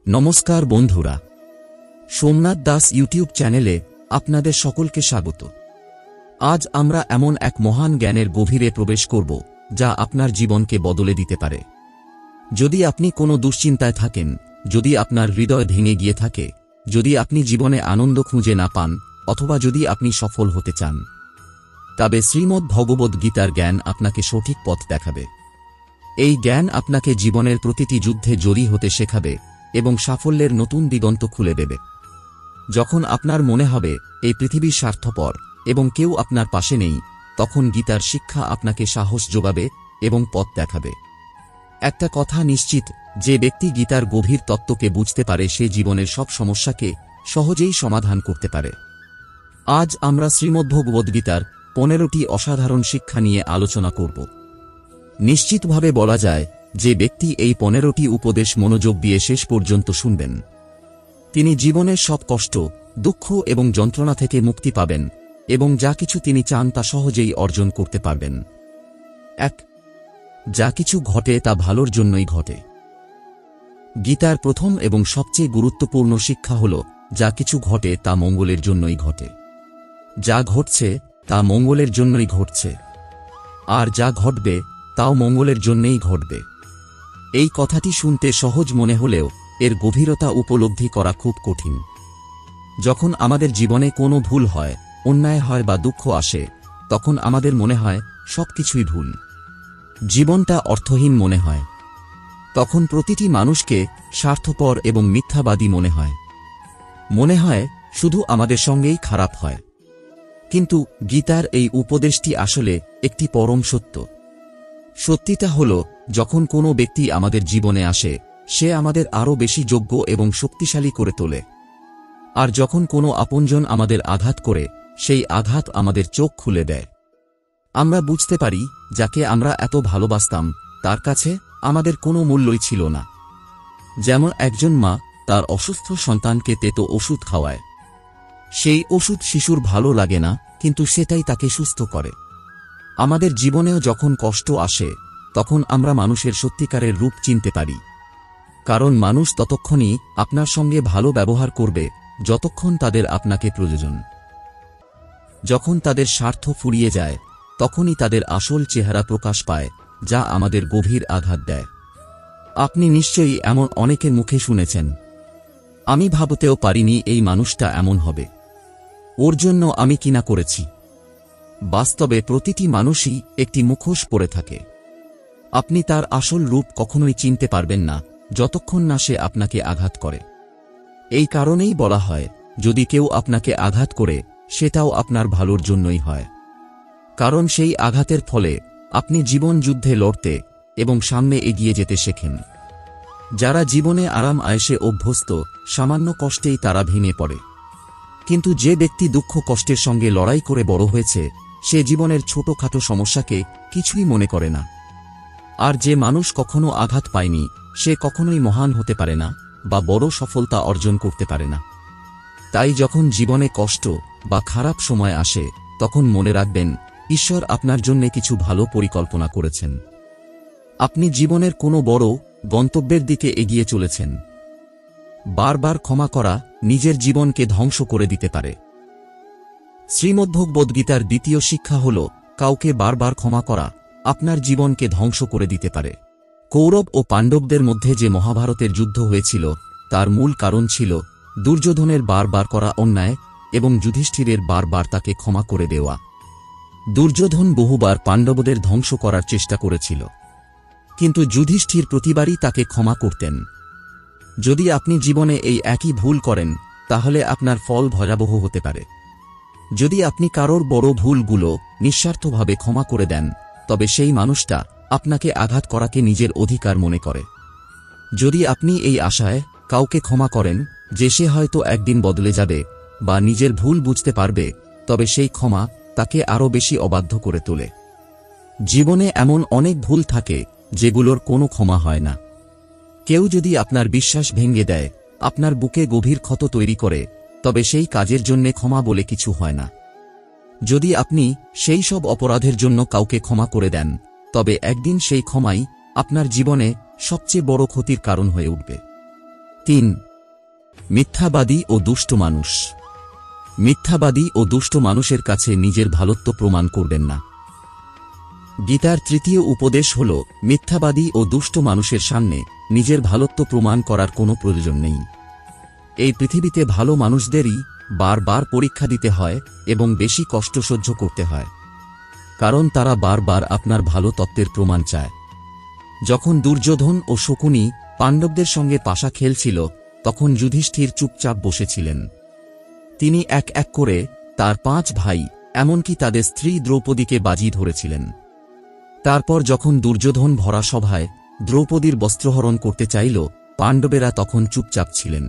নমস্কার বন্ধুরা, সোমনাথ দাস ইউটিউব চ্যানেলে আপনাদের সকলকে স্বাগত। আজ আমরা এমন এক মহান জ্ঞানের গভীরে প্রবেশ করব যা আপনার জীবনকে বদলে দিতে পারে। যদি আপনি কোনো দুশ্চিন্তায় থাকেন, যদি আপনার হৃদয় ভেঙে গিয়ে থাকে, যদি আপনি জীবনে আনন্দ খুঁজে না পান, অথবা যদি আপনি সফল হতে চান, তবে শ্রীমদ্ ভগবদ্ গীতার জ্ঞান আপনাকে সঠিক পথ দেখাবে। এই জ্ঞান আপনাকে জীবনের প্রতিটি যুদ্ধে জয়ী হতে শেখাবে এবং সাফল্যের নতুন দিগন্ত খুলে দেবে। যখন আপনার মনে হবে এই পৃথিবী স্বার্থপর এবং কেউ আপনার পাশে নেই, তখন গীতার শিক্ষা আপনাকে সাহস যোগাবে এবং পথ দেখাবে। একটা কথা নিশ্চিত, যে ব্যক্তি গীতার গভীর তত্ত্বকে বুঝতে পারে সে জীবনের সব সমস্যাকে সহজেই সমাধান করতে পারে। আজ আমরা শ্রীমদ্ভগবদ্গীতার 15টি অসাধারণ শিক্ষা নিয়ে আলোচনা করব। নিশ্চিতভাবে বলা যায়, যে ব্যক্তি এই 15টি উপদেশ মনোযোগ দিয়ে শেষ পর্যন্ত শুনবেন, তিনি জীবনের সব কষ্ট, দুঃখ এবং যন্ত্রণা থেকে মুক্তি পাবেন এবং যা কিছু তিনি চান তা সহজেই অর্জন করতে পারবেন। 1. যা কিছু ঘটে তা ভালোর জন্যই ঘটে। গীতার প্রথম এবং সবচেয়ে গুরুত্বপূর্ণ শিক্ষা হল, যা কিছু ঘটে তা মঙ্গলের জন্যই ঘটে। যা ঘটছে তা মঙ্গলের জন্যই ঘটছে, আর যা ঘটবে তাও মঙ্গলের জন্যই ঘটবে। এই কথাটি শুনতে সহজ মনে হলেও এর গভীরতা উপলব্ধি করা খুব কঠিন। যখন আমাদের জীবনে কোনো ভুল হয়, অন্যায় হয় বা দুঃখ আসে, তখন আমাদের মনে হয় সবকিছুই ভুল, জীবনটা অর্থহীন মনে হয়। তখন প্রতিটি মানুষকে স্বার্থপর এবং মিথ্যাবাদী মনে হয় শুধু আমাদের সঙ্গেই খারাপ হয়। কিন্তু গীতার এই উপদেশটি আসলে একটি পরম সত্য। সত্যিটা হল, যখন কোনো ব্যক্তি আমাদের জীবনে আসে, সে আমাদের আরও বেশি যোগ্য এবং শক্তিশালী করে তোলে। আর যখন কোনো আপনজন আমাদের আঘাত করে, সেই আঘাত আমাদের চোখ খুলে দেয়। আমরা বুঝতে পারি, যাকে আমরা এত ভালোবাসতাম তার কাছে আমাদের কোনো মূল্যই ছিল না। যেমন একজন মা তার অসুস্থ সন্তানকে তেতো ওষুধ খাওয়ায়। সেই ওষুধ শিশুর ভালো লাগে না, কিন্তু সেটাই তাকে সুস্থ করে। আমাদের জীবনেও যখন কষ্ট আসে, তখন আমরা মানুষের সত্যিকারের রূপ চিনতে পারি। কারণ মানুষ ততক্ষণই আপনার সঙ্গে ভালো ব্যবহার করবে যতক্ষণ তাদের আপনাকে প্রয়োজন। যখন তাদের স্বার্থ ফুরিয়ে যায়, তখনই তাদের আসল চেহারা প্রকাশ পায়, যা আমাদের গভীর আঘাত দেয়। আপনি নিশ্চয়ই এমন অনেকের মুখে শুনেছেন, আমি ভাবতেও পারিনি এই মানুষটা এমন হবে, ওর জন্য আমি কিনা করেছি। বাস্তবে প্রতিটি মানুষই একটি মুখোশ পরে থাকে। আপনি তার আসল রূপ কখনোই চিনতে পারবেন না যতক্ষণ না সে আপনাকে আঘাত করে। এই কারণেই বলা হয়, যদি কেউ আপনাকে আঘাত করে, সেটাও আপনার ভালোর জন্যই হয়। কারণ সেই আঘাতের ফলে আপনি জীবন যুদ্ধে লড়তে এবং সামনে এগিয়ে যেতে শেখেন। যারা জীবনে আরাম আয়েশে অভ্যস্ত, সামান্য কষ্টেই তারা ভেঙে পড়ে। কিন্তু যে ব্যক্তি দুঃখ কষ্টের সঙ্গে লড়াই করে বড় হয়েছে, সে জীবনের ছোটখাটো সমস্যাকে কিছুই মনে করে না। আর যে মানুষ কখনো আঘাত পায়নি, সে কখনোই মহান হতে পারে না বা বড় সফলতা অর্জন করতে পারে না। তাই যখন জীবনে কষ্ট বা খারাপ সময় আসে, তখন মনে রাখবেন, ঈশ্বর আপনার জন্য কিছু ভালো পরিকল্পনা করেছেন। আপনি জীবনের কোনো বড় গন্তব্যের দিকে এগিয়ে চলেছেন। বারবার ক্ষমা করা নিজের জীবনকে ধ্বংস করে দিতে পারে। শ্রীমদ্ভগবদ্গীতার দ্বিতীয় শিক্ষা হল, কাউকে বারবার ক্ষমা করা আপনার জীবনকে ধ্বংস করে দিতে পারে। কৌরব ও পাণ্ডবদের মধ্যে যে মহাভারতের যুদ্ধ হয়েছিল, তার মূল কারণ ছিল দুর্যোধনের বারবার করা অন্যায় এবং যুধিষ্ঠিরের বারবার তাকে ক্ষমা করে দেওয়া। দুর্যোধন বহুবার পাণ্ডবদের ধ্বংস করার চেষ্টা করেছিল, কিন্তু যুধিষ্ঠির প্রতিবারই তাকে ক্ষমা করতেন। যদি আপনি জীবনে এই একই ভুল করেন, তাহলে আপনার ফল ভয়াবহ হতে পারে। যদি আপনি কারোর বড় ভুলগুলো নিঃস্বার্থভাবে ক্ষমা করে দেন, তবে সেই মানুষটা আপনাকে আঘাত করাকে নিজের অধিকার মনে করে। যদি আপনি এই আশায় কাউকে ক্ষমা করেন যে সে হয়তো একদিন বদলে যাবে বা নিজের ভুল বুঝতে পারবে, তবে সেই ক্ষমা তাকে আরও বেশি অবাধ্য করে তোলে। জীবনে এমন অনেক ভুল থাকে যেগুলোর কোনো ক্ষমা হয় না। কেউ যদি আপনার বিশ্বাস ভেঙে দেয়, আপনার বুকে গভীর ক্ষত তৈরি করে, তবে সেই কাজের জন্য ক্ষমা বলে কিছু হয় না। যদি আপনি সেই সব অপরাধের জন্য কাউকে ক্ষমা করে দেন, তবে একদিন সেই ক্ষমাই আপনার জীবনে সবচেয়ে বড় ক্ষতির কারণ হয়ে উঠবে। 3. মিথ্যাবাদী ও দুষ্ট মানুষ। মিথ্যাবাদী ও দুষ্ট মানুষের কাছে নিজের ভালোত্ব প্রমাণ করবেন না। গীতার তৃতীয় উপদেশ হল, মিথ্যাবাদী ও দুষ্ট মানুষের সামনে নিজের ভালোত্ব প্রমাণ করার কোনো প্রয়োজন নেই। এই পৃথিবীতে ভালো মানুষদেরই বারবার পরীক্ষা দিতে হয় এবং বেশি কষ্ট সহ্য করতে হয়, কারণ তারা বারবার আপনার ভালো তত্ত্বের প্রমাণ চায়। যখন দুর্যোধন ও শকুনি পাণ্ডবদের সঙ্গে পাশা খেলছিল, তখন যুধিষ্ঠির চুপচাপ বসেছিলেন। তিনি এক এক করে তার 5 ভাই, এমনকি তাদের স্ত্রী দ্রৌপদীকে বাজি ধরেছিলেন। তারপর যখন দুর্যোধন ভরা সভায় দ্রৌপদীর বস্ত্রহরণ করতে চাইল, পাণ্ডবেরা তখন চুপচাপ ছিলেন।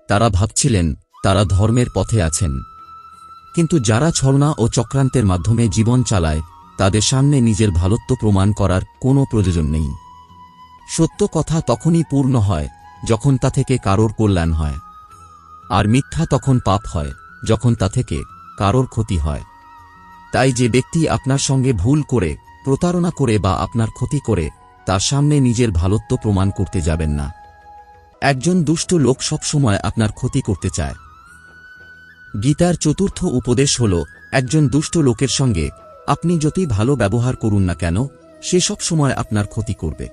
তারা ভাবছিলেন তারা ধর্মের পথে আছেন। কিন্তু যারা ছলনা ও চক্রান্তের মাধ্যমে জীবন চালায়, তাদের সামনে নিজের ভালোত্ব প্রমাণ করার কোনো প্রয়োজন নেই। সত্য কথা তখনই পূর্ণ হয় যখন তা থেকে কারোর কল্যাণ হয়, আর মিথ্যা তখন পাপ হয় যখন তা থেকে কারোর ক্ষতি হয়। তাই যে ব্যক্তি আপনার সঙ্গে ভুল করে, প্রতারণা করে বা আপনার ক্ষতি করে, তার সামনে নিজের ভালোত্ব প্রমাণ করতে যাবেন না। একজন দুষ্ট লোক সবসময় আপনার ক্ষতি করতে চায়। গীতার চতুর্থ উপদেশ হল, একজন দুষ্ট লোকের সঙ্গে আপনি যতই ভালো ব্যবহার করুন না কেন, সে সব সময় আপনার ক্ষতি করবে।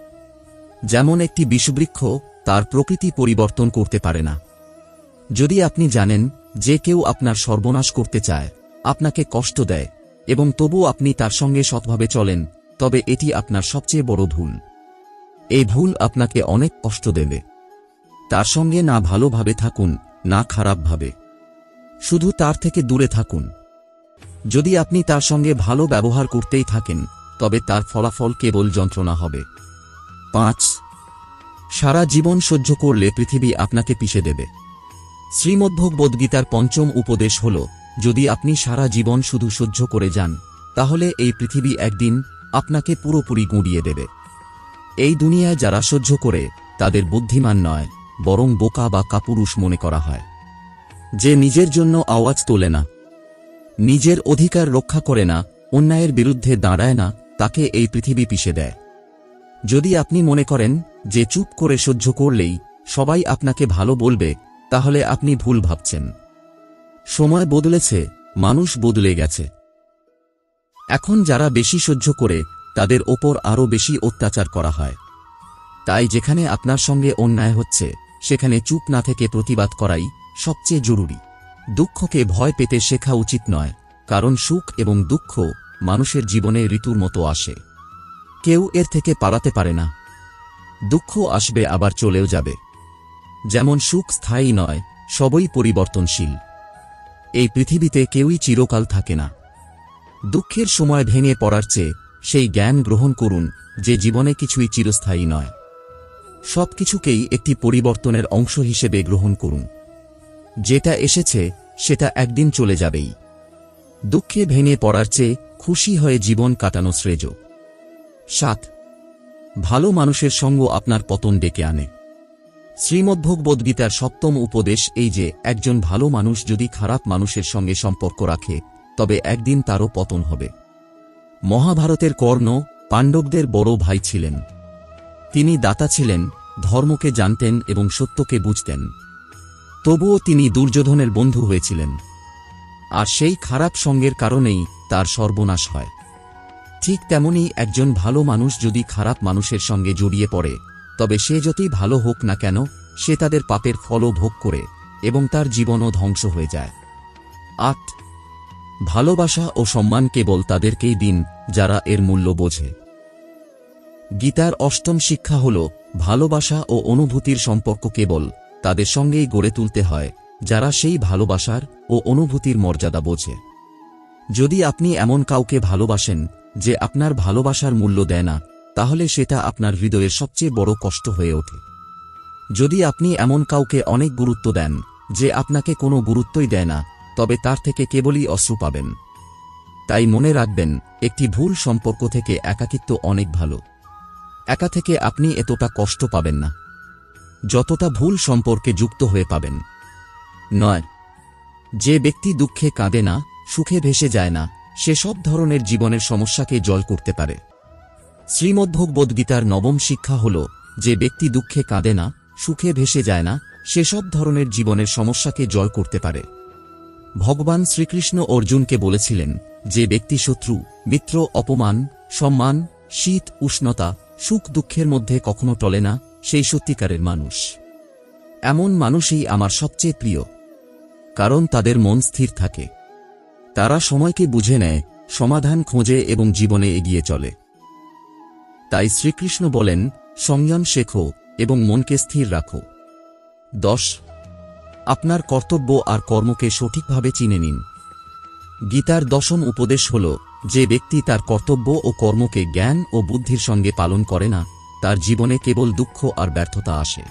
যেমন একটি বিষবৃক্ষ তার প্রকৃতি পরিবর্তন করতে পারে না। যদি আপনি জানেন যে কেউ আপনার সর্বনাশ করতে চায়, আপনাকে কষ্ট দেয়, এবং তবু আপনি তার সঙ্গে সৎভাবে চলেন, তবে এটি আপনার সবচেয়ে বড় ভুল। এই ভুল আপনাকে অনেক কষ্ট দেবে। তার সঙ্গে না ভালোভাবে থাকুন, না খারাপভাবে, শুধু তার থেকে দূরে থাকুন। যদি আপনি তার সঙ্গে ভালো ব্যবহার করতেই থাকেন, তবে তার ফলাফল কেবল যন্ত্রণা হবে। 5. সারা জীবন সহ্য করলে পৃথিবী আপনাকে পিষে দেবে। শ্রীমদ্ভগবদ্গীতার 5ম উপদেশ হল, যদি আপনি সারা জীবন শুধু সহ্য করে যান, তাহলে এই পৃথিবী একদিন আপনাকে পুরোপুরি গুঁড়িয়ে দেবে। এই দুনিয়ায় যারা সহ্য করে, তাদের বুদ্ধিমান নয়, বরং বোকা বা কাপুরুষ মনে করা হয়। যে নিজের জন্য আওয়াজ তোলে না, নিজের অধিকার রক্ষা করে না, অন্যায়ের বিরুদ্ধে দাঁড়ায় না, তাকে এই পৃথিবী পিষে দেয়। যদি আপনি মনে করেন যে চুপ করে সহ্য করলেই সবাই আপনাকে ভালো বলবে, তাহলে আপনি ভুল ভাবছেন। সময় বদলেছে, মানুষ বদলে গেছে। এখন যারা বেশি সহ্য করে, তাদের ওপর আরও বেশি অত্যাচার করা হয়। তাই যেখানে আপনার সঙ্গে অন্যায় হচ্ছে, সেখানে চুপ না থেকে প্রতিবাদ করাই সবচেয়ে জরুরি। দুঃখকে ভয় পেতে শেখা উচিত নয়, কারণ সুখ এবং দুঃখ মানুষের জীবনে ঋতুর মতো আসে। কেউ এর থেকে পালাতে পারে না। দুঃখ আসবে আবার চলেও যাবে। যেমন সুখ স্থায়ী নয়, সবই পরিবর্তনশীল। এই পৃথিবীতে কেউই চিরকাল থাকে না। দুঃখের সময় ভেঙে পড়ার চেয়ে সেই জ্ঞান গ্রহণ করুন যে জীবনে কিছুই চিরস্থায়ী নয়। সবকিছুকেই একটি পরিবর্তনের অংশ হিসেবে গ্রহণ করুন। যেটা এসেছে সেটা একদিন চলে যাবেই। দুঃখে ভেঙে পড়ার চেয়ে খুশি হয়ে জীবন কাটানো শ্রেয়। 7. ভালো মানুষের সঙ্গ আপনার পতন ডেকে আনে। শ্রীমদ্ভগবদ্গীতার 7ম উপদেশ এই যে, একজন ভালো মানুষ যদি খারাপ মানুষের সঙ্গে সম্পর্ক রাখে, তবে একদিন তারও পতন হবে। মহাভারতের কর্ণ পাণ্ডবদের বড় ভাই ছিলেন। তিনি দাতা ছিলেন, ধর্মকে জানতেন এবং সত্যকে বুঝতেন। তবুও তিনি দুর্যোধনের বন্ধু হয়েছিলেন, আর সেই খারাপ সঙ্গের কারণেই তার সর্বনাশ হয়। ঠিক তেমনি একজন ভালো মানুষ যদি খারাপ মানুষের সঙ্গে জড়িয়ে পড়ে, তবে সে যতই ভালো হোক না কেন, সে তাদের পাপের ফলও ভোগ করে এবং তার জীবনও ধ্বংস হয়ে যায়। 8. ভালোবাসা ও সম্মান কেবল তাদেরকেই দিন যারা এর মূল্য বোঝে। গীতার 8ম শিক্ষা হল, ভালোবাসা ও অনুভূতির সম্পর্ক কেবল তাদের সঙ্গেই গড়ে তুলতে হয় যারা সেই ভালোবাসার ও অনুভূতির মর্যাদা বোঝে। যদি আপনি এমন কাউকে ভালোবাসেন যে আপনার ভালোবাসার মূল্য দেয় না, তাহলে সেটা আপনার হৃদয়ের সবচেয়ে বড় কষ্ট হয়ে ওঠে। যদি আপনি এমন কাউকে অনেক গুরুত্ব দেন যে আপনাকে কোনো গুরুত্বই দেয় না, তবে তার থেকে কেবলই অশ্রু পাবেন। তাই মনে রাখবেন, একটি ভুল সম্পর্ক থেকে একাকিত্ব অনেক ভালো। একা থেকে আপনি এতটা কষ্ট পাবেন না যতটা ভুল সম্পর্কে যুক্ত হয়ে পাবেন। 9. যে ব্যক্তি দুঃখে কাঁদে না, সুখে ভেসে যায় না, সে সব ধরনের জীবনের সমস্যাকে জয় করতে পারে। শ্রীমদ্ভগবদ্গীতার 9ম শিক্ষা হল, যে ব্যক্তি দুঃখে কাঁদে না, সুখে ভেসে যায় না, সেসব ধরনের জীবনের সমস্যাকে জয় করতে পারে। ভগবান শ্রীকৃষ্ণ অর্জুনকে বলেছিলেন, যে ব্যক্তি শত্রু, মিত্র, অপমান, সম্মান, শীত, উষ্ণতা, সুখ দুঃখের মধ্যে কখনো টলে না, সেই সত্যিকারের মানুষ। এমন মানুষই আমার সবচেয়ে প্রিয়, কারণ তাদের মন স্থির থাকে। তারা সময়কে বুঝে নেয়, সমাধান খোঁজে এবং জীবনে এগিয়ে চলে। তাই শ্রীকৃষ্ণ বলেন, সংযম শেখো এবং মনকে স্থির রাখো। 10. আপনার কর্তব্য আর কর্মকে সঠিকভাবে চিনে নিন। গীতার 10ম উপদেশ হল, যে ব্যক্তি তার কর্তব্য ও কর্মকে জ্ঞান ও বুদ্ধির সঙ্গে পালন করে না, তার জীবনে কেবল দুঃখ আর ব্যর্থতা আসে।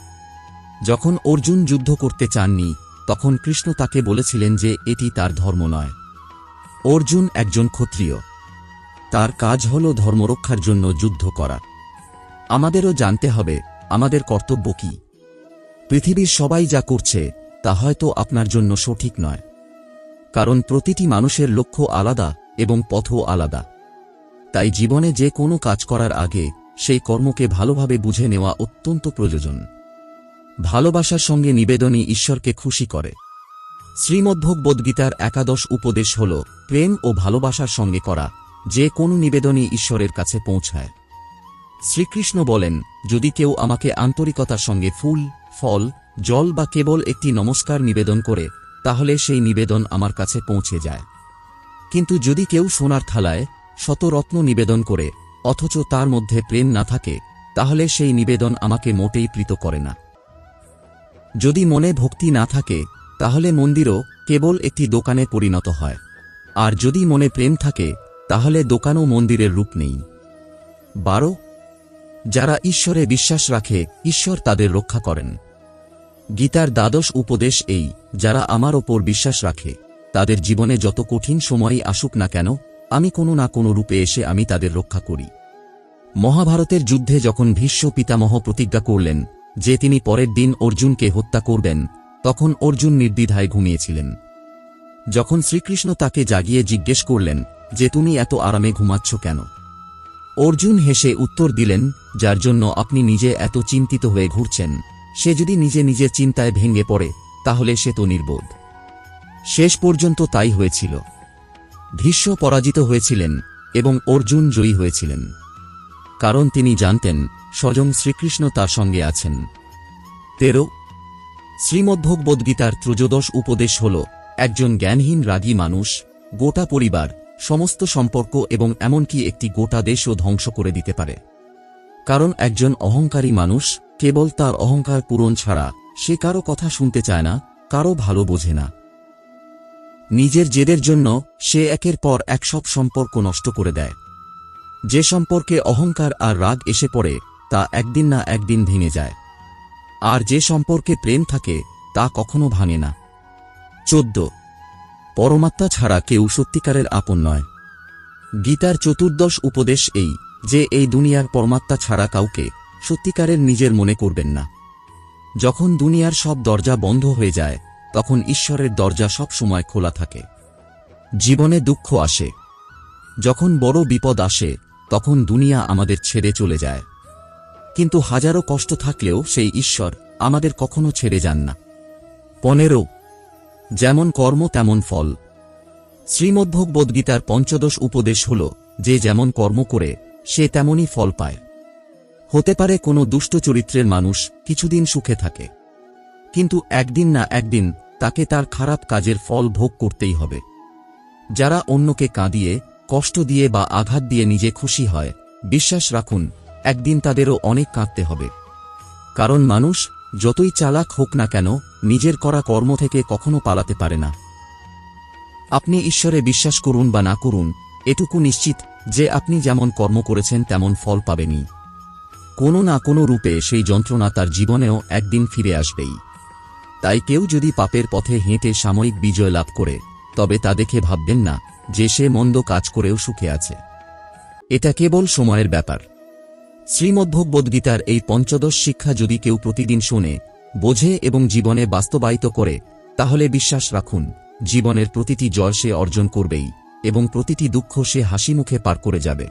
যখন অর্জুন যুদ্ধ করতে চাননি, তখন কৃষ্ণ তাকে বলেছিলেন যে এটি তার ধর্ম নয়। অর্জুন একজন ক্ষত্রিয়, তার কাজ হল ধর্মরক্ষার জন্য যুদ্ধ করা। আমাদেরও জানতে হবে আমাদের কর্তব্য কি। পৃথিবীর সবাই যা করছে তা হয়তো আপনার জন্য সঠিক নয়, কারণ প্রতিটি মানুষের লক্ষ্য আলাদা এবং পথও আলাদা। তাই জীবনে যে কোনো কাজ করার আগে সেই কর্মকে ভালোভাবে বুঝে নেওয়া অত্যন্ত প্রয়োজন। ভালোবাসার সঙ্গে নিবেদনই ঈশ্বরকে খুশি করে। শ্রীমদ্ভগবদ্গীতার 11 উপদেশ হল, প্রেম ও ভালোবাসার সঙ্গে করা যে কোনো নিবেদনই ঈশ্বরের কাছে পৌঁছায়। শ্রীকৃষ্ণ বলেন, যদি কেউ আমাকে আন্তরিকতার সঙ্গে ফুল, ফল, জল বা কেবল একটি নমস্কার নিবেদন করে, তাহলে সেই নিবেদন আমার কাছে পৌঁছে যায়। কিন্তু যদি কেউ সোনার থালায় শত রত্ন নিবেদন করে অথচ তার মধ্যে প্রেম না থাকে, তাহলে সেই নিবেদন আমাকে মোটেই প্রীত করে না। যদি মনে ভক্তি না থাকে, তাহলে মন্দিরও কেবল একটি দোকানে পরিণত হয়। আর যদি মনে প্রেম থাকে, তাহলে দোকানও মন্দিরের রূপ নেই। 12. যারা ঈশ্বরে বিশ্বাস রাখে, ঈশ্বর তাদের রক্ষা করেন। গীতার 12 উপদেশ এই, যারা আমার ওপর বিশ্বাস রাখে, তাদের জীবনে যত কঠিন সময়ই আসুক না কেন, আমি কোনো না কোনো রূপে এসে আমি তাদের রক্ষা করি। মহাভারতের যুদ্ধে যখন ভীষ্ম পিতামহ প্রতিজ্ঞা করলেন যে তিনি পরের দিন অর্জুনকে হত্যা করবেন, তখন অর্জুন নির্দ্বিধায় ঘুমিয়েছিলেন। যখন শ্রীকৃষ্ণ তাকে জাগিয়ে জিজ্ঞেস করলেন যে তুমি এত আরামে ঘুমাচ্ছ কেন, অর্জুন হেসে উত্তর দিলেন, যার জন্য আপনি নিজে এত চিন্তিত হয়ে ঘুরছেন, সে যদি নিজে নিজের চিন্তায় ভেঙে পড়ে, তাহলে সে তো নির্বোধ। শেষ পর্যন্ত তাই হয়েছিল। ভীষ্ম পরাজিত হয়েছিলেন এবং অর্জুন জয়ী হয়েছিলেন, কারণ তিনি জানতেন স্বয়ং শ্রীকৃষ্ণ তার সঙ্গে আছেন। 13. শ্রীমদ্ভগবদ্গীতার 13 উপদেশ হল, একজন জ্ঞানহীন রাগী মানুষ গোটা পরিবার, সমস্ত সম্পর্ক এবং এমনকি একটি গোটা দেশও ধ্বংস করে দিতে পারে। কারণ একজন অহংকারী মানুষ কেবল তার অহংকার পূরণ ছাড়া সে কারো কথা শুনতে চায় না, কারো ভালো বোঝে না। নিজের জেদের জন্য সে একের পর এক সব সম্পর্ক নষ্ট করে দেয়। যে সম্পর্কে অহংকার আর রাগ এসে পড়ে, তা একদিন না একদিন ভেঙে যায়। আর যে সম্পর্কে প্রেম থাকে, তা কখনো ভাঙে না। 14. পরমাত্মা ছাড়া কেউ সত্যিকারের আপন নয়। গীতার 14 উপদেশ এই, যে এই দুনিয়ার পরমাত্মা ছাড়া কাউকে সত্যিকারের নিজের মনে করবেন না। যখন দুনিয়ার সব দরজা বন্ধ হয়ে যায়, তখন ঈশ্বরের দরজা সব সময় খোলা থাকে। জীবনে দুঃখ আসে, যখন বড় বিপদ আসে, তখন দুনিয়া আমাদের ছেড়ে চলে যায়। কিন্তু হাজারো কষ্ট থাকলেও সেই ঈশ্বর আমাদের কখনো ছেড়ে যান না। 15. যেমন কর্ম তেমন ফল। শ্রীমদ্ভগবদ্গীতার 15 উপদেশ হল, যে যেমন কর্ম করে সে তেমনই ফল পায়। হতে পারে কোনো দুষ্ট চরিত্রের মানুষ কিছুদিন সুখে থাকে, কিন্তু একদিন না একদিন তাকে তার খারাপ কাজের ফল ভোগ করতেই হবে। যারা অন্যকে কাঁদিয়ে, কষ্ট দিয়ে বা আঘাত দিয়ে নিজে খুশি হয়, বিশ্বাস রাখুন একদিন তাদেরও অনেক কাঁদতে হবে। কারণ মানুষ যতই চালাক হোক না কেন, নিজের করা কর্ম থেকে কখনো পালাতে পারে না। আপনি ঈশ্বরে বিশ্বাস করুন বা না করুন, এটুকু নিশ্চিত যে আপনি যেমন কর্ম করেছেন তেমন ফল পাবেনই। কোনো না কোনো রূপে সেই যন্ত্রণা তার জীবনেও একদিন ফিরে আসবেই। তাই কেউ যদি পাপের পথে হেঁটে সাময়িক বিজয় লাভ করে, তবে তা দেখে ভাববেন না যে সে মন্দ কাজ করেও সুখে আছে। এটা কেবল সময়ের ব্যাপার। শ্রীমদ্ভগবদ্গীতার এই 15 শিক্ষা যদি কেউ প্রতিদিন শোনে, বোঝে এবং জীবনে বাস্তবায়িত করে, তাহলে বিশ্বাস রাখুন জীবনের প্রতিটি জয় সে অর্জন করবেই এবং প্রতিটি দুঃখ সে হাসি মুখে পার করে যাবে।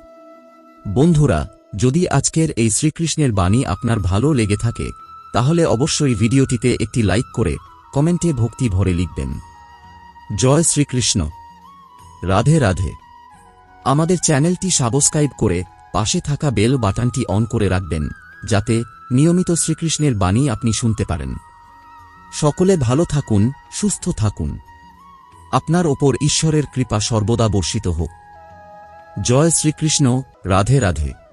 বন্ধুরা, যদি আজকের এই শ্রীকৃষ্ণের বাণী আপনার ভালো লেগে থাকে, তাহলে অবশ্যই ভিডিওটিতে একটি লাইক করে কমেন্টে ভক্তি ভরে লিখবেন। জয় শ্রীকৃষ্ণ। রাধে রাধে। আমাদের চ্যানেলটি সাবস্ক্রাইব করে পাশে থাকা বেল বাটনটি অন করে রাখবেন, যাতে নিয়মিত শ্রীকৃষ্ণের বাণী আপনি শুনতে পারেন। সকলে ভালো থাকুন, সুস্থ থাকুন। আপনার ওপর ঈশ্বরের কৃপা সর্বদা বর্ষিত হোক। জয় শ্রীকৃষ্ণ। রাধে রাধে।